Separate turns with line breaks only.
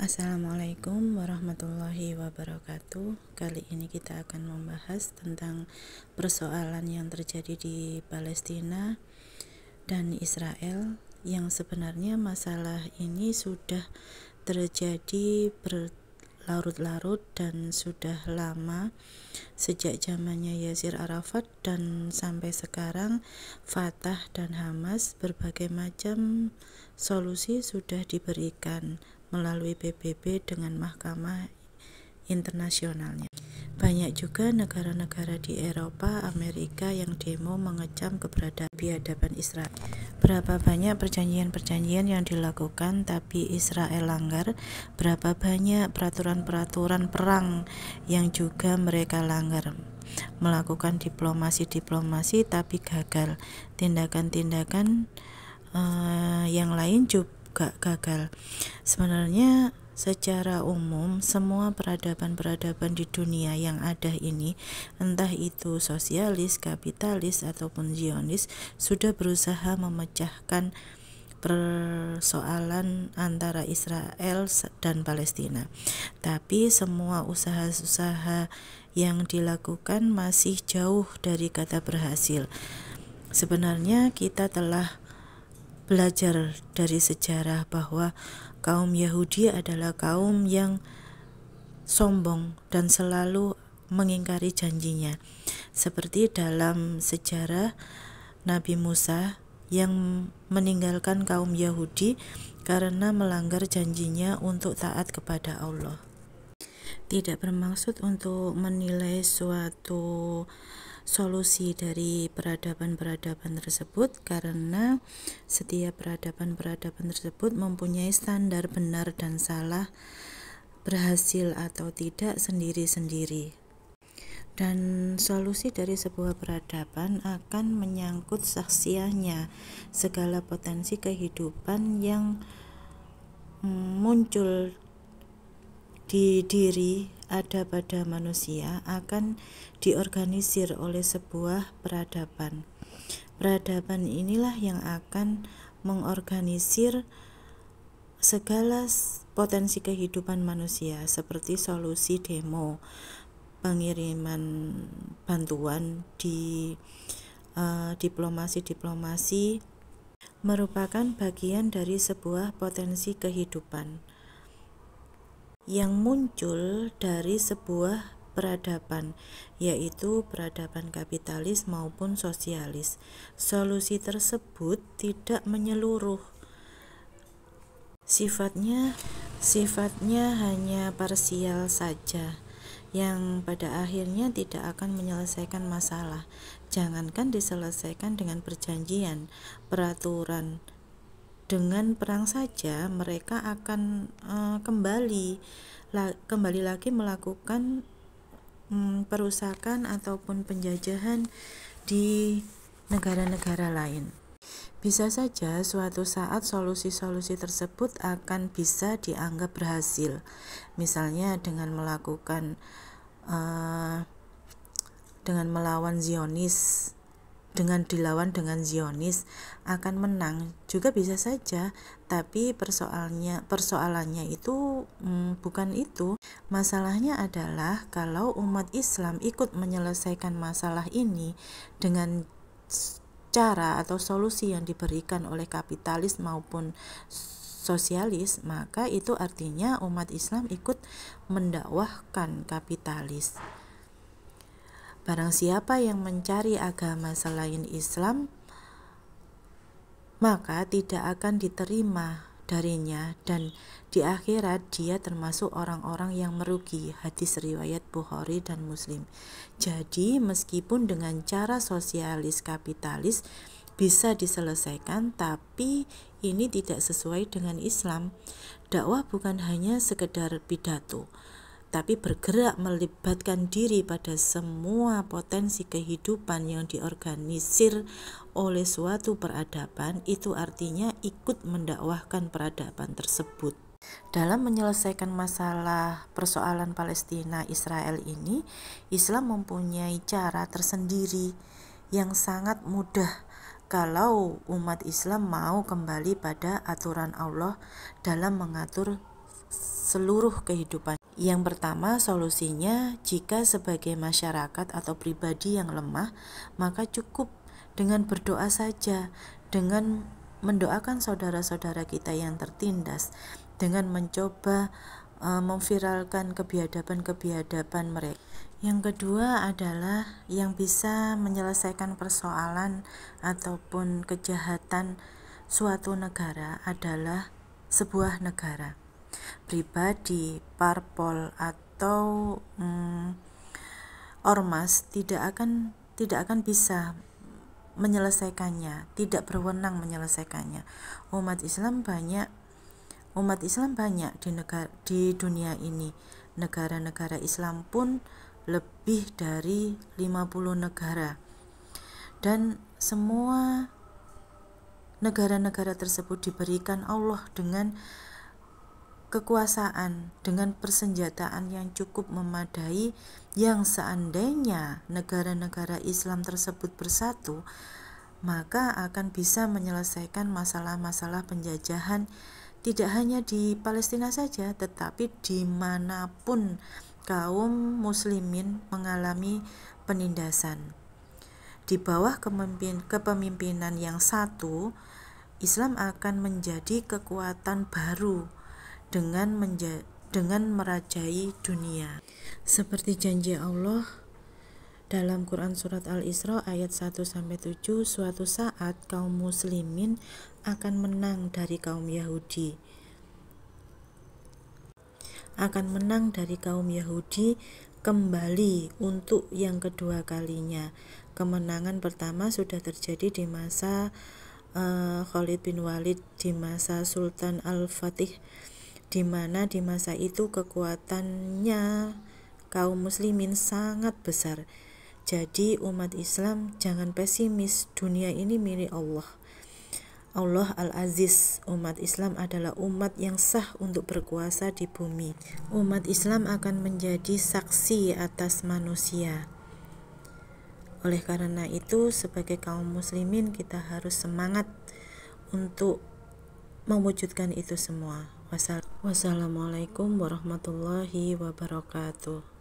Assalamualaikum warahmatullahi wabarakatuh. Kali ini kita akan membahas tentang persoalan yang terjadi di Palestina dan Israel, yang sebenarnya masalah ini sudah terjadi berlarut-larut dan sudah lama, sejak zamannya Yasir Arafat dan sampai sekarang Fatah dan Hamas. Berbagai macam solusi sudah diberikan melalui PBB dengan mahkamah internasionalnya. Banyak juga negara-negara di Eropa, Amerika yang demo mengecam keberadaan biadaban Israel. Berapa banyak perjanjian-perjanjian yang dilakukan tapi Israel langgar? Berapa banyak peraturan-peraturan perang yang juga mereka langgar? Melakukan diplomasi tapi gagal. Tindakan-tindakan yang lain juga gagal. Sebenarnya secara umum semua peradaban-peradaban di dunia yang ada ini, entah itu sosialis, kapitalis ataupun Zionis, sudah berusaha memecahkan persoalan antara Israel dan Palestina. Tapi semua usaha-usaha yang dilakukan masih jauh dari kata berhasil. Sebenarnya kita telah belajar dari sejarah bahwa kaum Yahudi adalah kaum yang sombong dan selalu mengingkari janjinya. Seperti dalam sejarah Nabi Musa yang meninggalkan kaum Yahudi karena melanggar janjinya untuk taat kepada Allah. Tidak bermaksud untuk menilai suatu solusi dari peradaban-peradaban tersebut, karena setiap peradaban-peradaban tersebut mempunyai standar benar dan salah, berhasil atau tidak sendiri-sendiri. Dan solusi dari sebuah peradaban akan menyangkut saksiahnya segala potensi kehidupan yang muncul di diri ada pada manusia akan diorganisir oleh sebuah peradaban. Peradaban inilah yang akan mengorganisir segala potensi kehidupan manusia, seperti solusi demo, pengiriman bantuan di diplomasi merupakan bagian dari sebuah potensi kehidupan yang muncul dari sebuah peradaban, yaitu peradaban kapitalis maupun sosialis. Solusi tersebut tidak menyeluruh, sifatnya hanya parsial saja, yang pada akhirnya tidak akan menyelesaikan masalah. Jangankan diselesaikan dengan perjanjian, peraturan, dengan perang saja mereka akan kembali lagi melakukan perusakan ataupun penjajahan di negara-negara lain. Bisa saja suatu saat solusi-solusi tersebut akan bisa dianggap berhasil, misalnya dengan melawan Zionis, dengan dilawan dengan Zionis akan menang juga bisa saja. Tapi persoalannya itu bukan itu. Masalahnya adalah kalau umat Islam ikut menyelesaikan masalah ini dengan cara atau solusi yang diberikan oleh kapitalis maupun sosialis, maka itu artinya umat Islam ikut mendakwahkan kapitalis. Barang siapa yang mencari agama selain Islam, maka tidak akan diterima darinya, dan di akhirat dia termasuk orang-orang yang merugi. Hadis riwayat Bukhari dan Muslim. Jadi meskipun dengan cara sosialis kapitalis bisa diselesaikan, tapi ini tidak sesuai dengan Islam. Dakwah bukan hanya sekedar pidato, tapi bergerak melibatkan diri pada semua potensi kehidupan yang diorganisir oleh suatu peradaban. Itu artinya ikut mendakwahkan peradaban tersebut. Dalam menyelesaikan masalah persoalan Palestina Israel ini, Islam mempunyai cara tersendiri yang sangat mudah kalau umat Islam mau kembali pada aturan Allah dalam mengatur seluruh kehidupan. Yang pertama, solusinya jika sebagai masyarakat atau pribadi yang lemah, maka cukup dengan berdoa saja, dengan mendoakan saudara-saudara kita yang tertindas, dengan mencoba memviralkan kebiadaban-kebiadaban mereka. Yang kedua adalah yang bisa menyelesaikan persoalan ataupun kejahatan suatu negara adalah sebuah negara. Pribadi, parpol atau ormas tidak akan bisa menyelesaikannya, tidak berwenang menyelesaikannya. Umat Islam banyak di dunia ini. Negara-negara Islam pun lebih dari 50 negara. Dan semua negara-negara tersebut diberikan Allah dengan kekuasaan, dengan persenjataan yang cukup memadai, yang seandainya negara-negara Islam tersebut bersatu, maka akan bisa menyelesaikan masalah-masalah penjajahan tidak hanya di Palestina saja, tetapi dimanapun kaum muslimin mengalami penindasan. Di bawah kepemimpinan yang satu, Islam akan menjadi kekuatan baru dengan merajai dunia. Seperti janji Allah dalam Quran Surat Al-Isra ayat 1-7, suatu saat kaum muslimin akan menang dari kaum Yahudi. Kembali untuk yang kedua kalinya. Kemenangan pertama sudah terjadi di masa Khalid bin Walid, di masa Sultan Al-Fatih, di mana di masa itu kekuatannya kaum muslimin sangat besar. Jadi umat Islam jangan pesimis, dunia ini milik Allah. Allah Al-Aziz. Umat Islam adalah umat yang sah untuk berkuasa di bumi. Umat Islam akan menjadi saksi atas manusia. Oleh karena itu, sebagai kaum muslimin kita harus semangat untuk mewujudkan itu semua. Wassalamualaikum warahmatullahi wabarakatuh.